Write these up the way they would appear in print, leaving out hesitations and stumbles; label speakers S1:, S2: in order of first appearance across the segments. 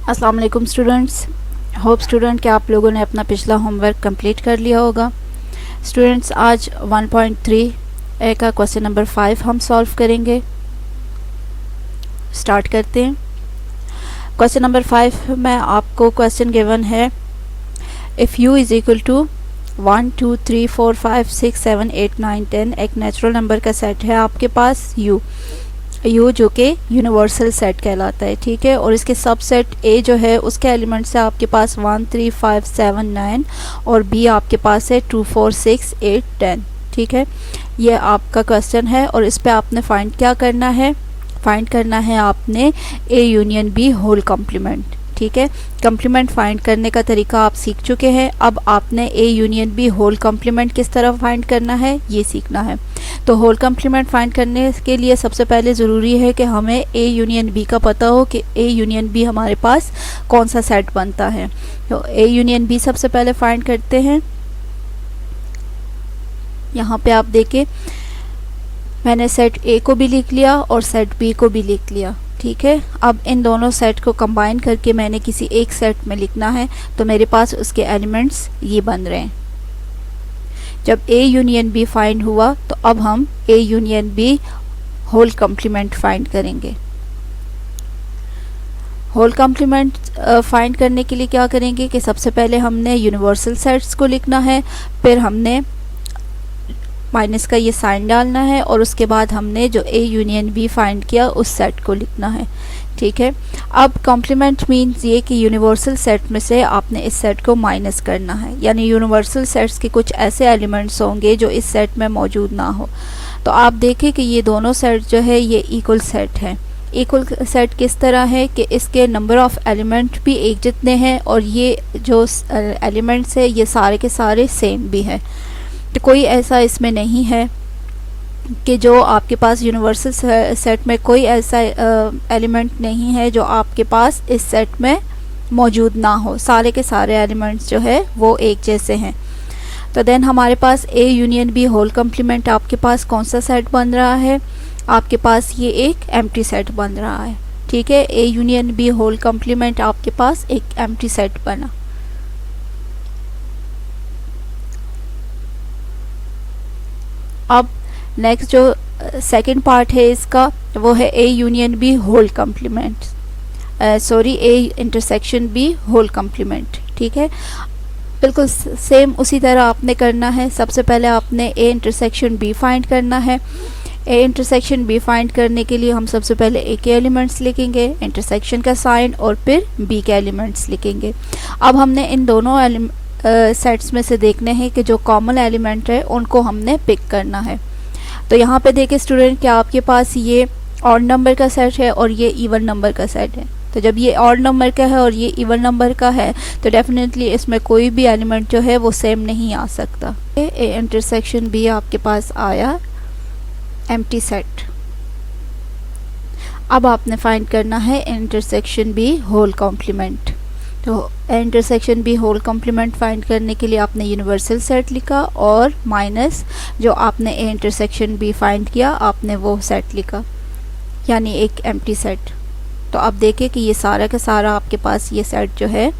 S1: अस्सलाम वालेकुम students. Hope student कि आप लोगों ने अपना पिछला होमवर्क कंप्लीट कर लिया होगा। स्टूडेंट्स आज 1.3 ए का क्वेश्चन नंबर 5 हम सॉल्व करेंगे। स्टार्ट करते हैं। क्वेश्चन नंबर 5 में आपको क्वेश्चन गिवन है, if u is equal to 1 2 3 4 5 6 7 8 9 10 एक नेचुरल नंबर का सेट है आपके पास u जो कि यूनिवर्सल सेट कहलाता है, ठीक है। और इसके सबसेट a जो है उसके एलिमेंट्स है आपके पास 1 3 5 7 9 और b आपके पास है 2 4 6 8 10, ठीक है। ये आपका क्वेश्चन है और इस पे आपने फाइंड क्या करना है, फाइंड करना है आपने a union b whole complement, ठीक है। कॉम्प्लीमेंट फाइंड करने का तरीका आप सीख चुके हैं। अब आपने a union b whole complement किस तरह फाइंड करना है ये सीखना है। तो होल कॉम्प्लीमेंट फाइंड करने के लिए सबसे पहले ज़रूरी है कि हमें a यूनियन b का पता हो कि a यूनियन b हमारे पास कौन सा सेट बनता है। तो a यूनियन b सबसे पहले फाइंड करते हैं। यहाँ पे आप देखें मैंने सेट a को भी लिख लिया और सेट b को भी लिख लिया, ठीक है। अब इन दोनों सेट को कंबाइन करके मैंने किसी एक सेट में लिखना है, तो मेरे पास उसके एलिमेंट्स ये बन रहे हैं। जब a यूनियन b फाइंड हुआ तो अब हम a union b whole complement find करेंगे। होल कॉम्प्लीमेंट फाइंड करने के लिए क्या करेंगे कि सबसे पहले हमने यूनिवर्सल सेट्स को लिखना है, फिर हमने माइनस का ये साइन डालना है और उसके बाद हमने जो a यूनियन b फाइंड किया उस सेट को लिखना है, ठीक है। अब कॉम्प्लीमेंट मीन्स ये कि यूनिवर्सल सेट में से आपने इस सेट को माइनस करना है, यानी यूनिवर्सल सेट्स के कुछ ऐसे एलिमेंट्स होंगे जो इस सेट में मौजूद ना हो। तो आप देखें कि ये दोनों सेट जो है ये इक्वल सेट हैं। इक्वल सेट किस तरह है कि इसके नंबर ऑफ़ एलिमेंट भी एक जितने हैं और ये जो एलिमेंट्स है ये सारे के सारे सेम भी हैं। तो कोई ऐसा इसमें नहीं है कि जो आपके पास यूनिवर्सल सेट में कोई ऐसा एलिमेंट नहीं है जो आपके पास इस सेट में मौजूद ना हो। सारे के सारे एलिमेंट्स जो है वो एक जैसे हैं। तो देन हमारे पास a union b whole complement आपके पास कौन सा सेट बन रहा है, आपके पास ये एक एम्प्टी सेट बन रहा है, ठीक है। a union b whole complement आपके पास एक एम्प्टी सेट बना। अब नेक्स्ट जो सेकंड पार्ट है इसका वो है a union b whole complement, sorry a intersection b whole complement, ठीक है। बिल्कुल सेम उसी तरह आपने करना है। सबसे पहले आपने a इंटरसेक्शन b फाइंड करना है। a इंटरसेक्शन b फाइंड करने के लिए हम सबसे पहले a के एलिमेंट्स लिखेंगे, इंटरसेक्शन का साइन, और फिर b के एलिमेंट्स लिखेंगे। अब हमने इन दोनों सेट्स में से देखने हैं कि जो कॉमन एलिमेंट है उनको हमने पिक करना है। तो यहाँ पे देखें स्टूडेंट कि आपके पास ये ऑड नंबर का सेट है और ये इवन नंबर का सेट है। तो जब ये ऑड नंबर का है और ये इवन नंबर का है तो डेफिनेटली इसमें कोई भी एलिमेंट जो है वो सेम नहीं आ सकता। ए इंटरसेक्शन बी आपके पास आया एम्प्टी सेट। अब आपने फाइंड करना है इंटरसेक्शन बी होल कॉम्प्लीमेंट। तो intersection B whole complement find करने के लिए आपने यूनिवर्सल सेट लिखा और माइनस जो आपने ए इंटरसेक्शन बी फाइंड किया आपने वो सेट लिखा, यानी एक एम्प्टी सेट। तो आप देखें कि ये सारा का सारा आपके पास ये सेट जो है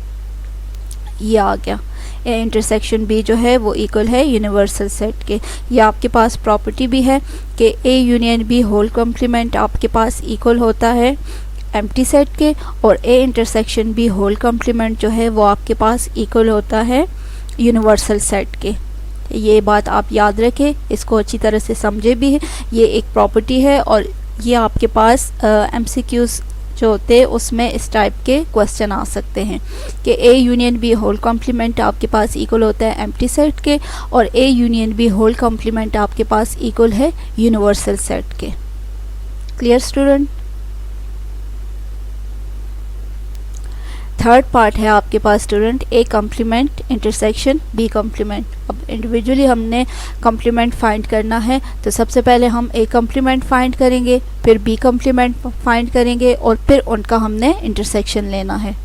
S1: ये आ गया। ए इंटरसेक्शन बी जो है वो इक्वल है यूनिवर्सल सेट के। ये आपके पास प्रॉपर्टी भी है कि A union B whole complement आपके पास इक्वल होता है एम्प्टी सेट के, और a intersection b whole complement जो है वो आपके पास इक्वल होता है यूनिवर्सल सेट के। ये बात आप याद रखें, इसको अच्छी तरह से समझे भी है। ये एक प्रॉपर्टी है और ये आपके पास MCQs जो होते हैं उसमें इस टाइप के क्वेश्चन आ सकते हैं कि a union b whole complement आपके पास इक्वल होता है एम्प्टी सेट के और a union b whole complement आपके पास इक्वल है यूनिवर्सल सेट के। Clear student? थर्ड पार्ट है आपके पास student A complement intersection B complement. अब इंडिविजुअली हमने कॉम्प्लीमेंट फाइंड करना है, तो सबसे पहले हम ए कॉम्प्लीमेंट फाइंड करेंगे, फिर बी कॉम्प्लीमेंट फाइंड करेंगे और फिर उनका हमने इंटरसेक्शन लेना है।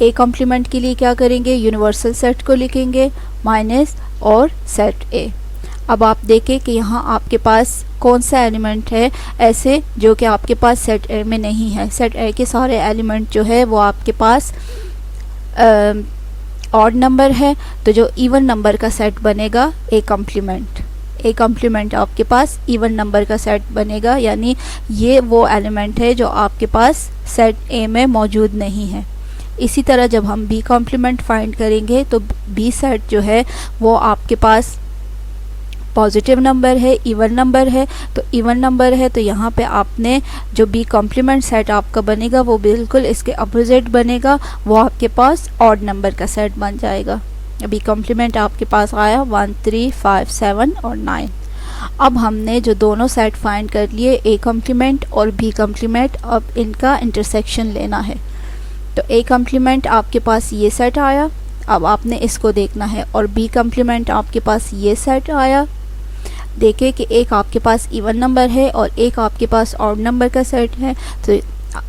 S1: ए कॉम्प्लीमेंट के लिए क्या करेंगे, यूनिवर्सल सेट को लिखेंगे माइनस और सेट ए। अब आप देखें कि यहाँ आपके पास कौन सा एलिमेंट है ऐसे जो कि आपके पास सेट ए में नहीं है। सेट ए के सारे एलिमेंट जो है वो आपके पास ऑड नंबर है, तो जो इवन नंबर का सेट बनेगा ए कम्प्लीमेंट आपके पास इवन नंबर का सेट बनेगा, यानी ये वो एलिमेंट है जो आपके पास सेट ए में मौजूद नहीं है। इसी तरह जब हम बी कॉम्प्लीमेंट फाइंड करेंगे तो बी सेट जो है वो आपके पास पॉजिटिव नंबर है, इवन नंबर है। तो इवन नंबर है तो यहाँ पे आपने जो बी कॉम्प्लीमेंट सेट आपका बनेगा वो बिल्कुल इसके अपोजिट बनेगा, वो आपके पास ऑड नंबर का सेट बन जाएगा। बी कॉम्प्लीमेंट आपके पास आया 1 3 5 7 और 9। अब हमने जो दोनों सेट फाइंड कर लिए ए कॉम्प्लीमेंट और बी कॉम्प्लीमेंट, अब इनका इंटरसेक्शन लेना है। तो ए कॉम्प्लीमेंट आपके पास ये सेट आया, अब आपने इसको देखना है, और बी कॉम्प्लीमेंट आपके पास ये सेट आया। देखें कि एक आपके पास इवन नंबर है और एक आपके पास ऑड नंबर का सेट है, तो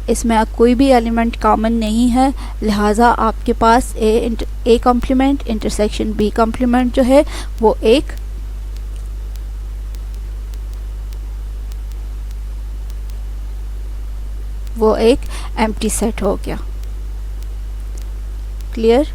S1: इसमें कोई भी एलिमेंट कॉमन नहीं है, लिहाजा आपके पास A complement intersection B complement जो है वो एक एम्प्टी सेट हो गया। क्लियर?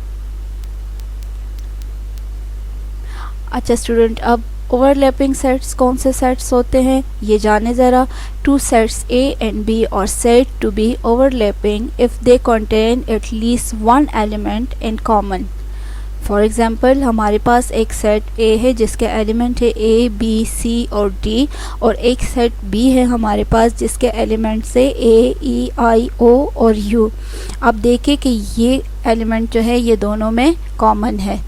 S1: अच्छा स्टूडेंट, अब ओवरलैपिंग सेट्स कौन से सेट्स होते हैं ये जाने ज़रा। Two sets A and B are said to be overlapping if they contain at least one element in common. For example हमारे पास एक सेट ए है जिसके एलिमेंट है ए बी सी और डी, और एक सेट बी है हमारे पास जिसके एलिमेंट से ए ई आई ओ और यू। अब देखें कि ये एलिमेंट जो है ये दोनों में कॉमन है,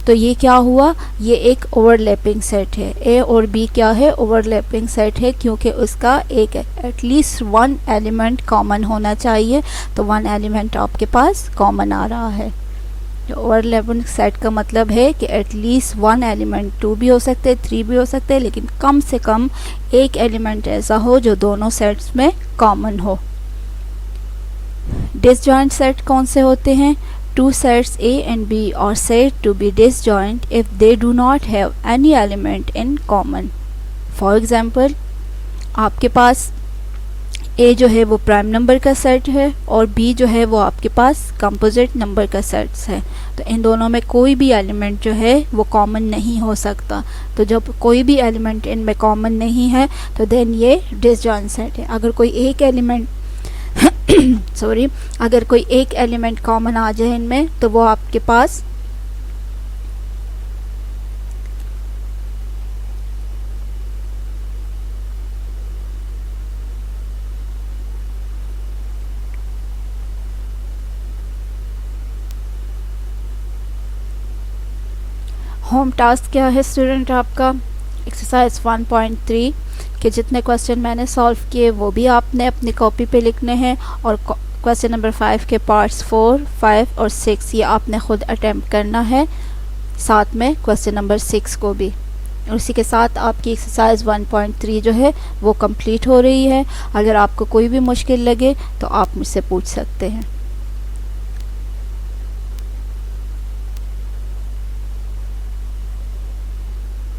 S1: तो ये क्या हुआ, ये एक ओवरलैपिंग सेट है। ए और बी क्या है, ओवरलैपिंग सेट है, क्योंकि उसका एक एटलीस्ट वन एलिमेंट कॉमन होना चाहिए, तो वन एलिमेंट आपके पास कॉमन आ रहा है। ओवरलैपिंग सेट का मतलब है कि एटलीस्ट वन एलिमेंट, 2 भी हो सकते हैं 3 भी हो सकते हैं, लेकिन कम से कम एक एलिमेंट ऐसा हो जो दोनों सेट्स में कॉमन हो। डिसजॉइंट सेट कौन से होते हैं? Two sets A and B are said to be disjoint if they do not have any element in common. For example, आपके पास A जो है वो प्राइम नंबर का सेट है और B जो है वो आपके पास कंपोजिट नंबर का सेट्स है, तो इन दोनों में कोई भी एलिमेंट जो है वो कॉमन नहीं हो सकता। तो जब कोई भी एलिमेंट इनमें कॉमन नहीं है तो देन ये डिसजॉइंट सेट है। अगर कोई एक एलिमेंट अगर कोई एक एलिमेंट कॉमन आ जाए इनमें तो वो आपके पास होम टास्क क्या है स्टूडेंट आपका? एक्सरसाइज 1.3 के जितने क्वेश्चन मैंने सॉल्व किए वो भी आपने अपनी कॉपी पे लिखने हैं, और क्वेश्चन नंबर 5 के पार्ट्स 4, 5 और 6 ये आपने ख़ुद अटेम्प्ट करना है, साथ में क्वेश्चन नंबर 6 को भी। और इसी के साथ आपकी एक्सरसाइज 1.3 जो है वो कंप्लीट हो रही है। अगर आपको कोई भी मुश्किल लगे तो आप मुझसे पूछ सकते हैं।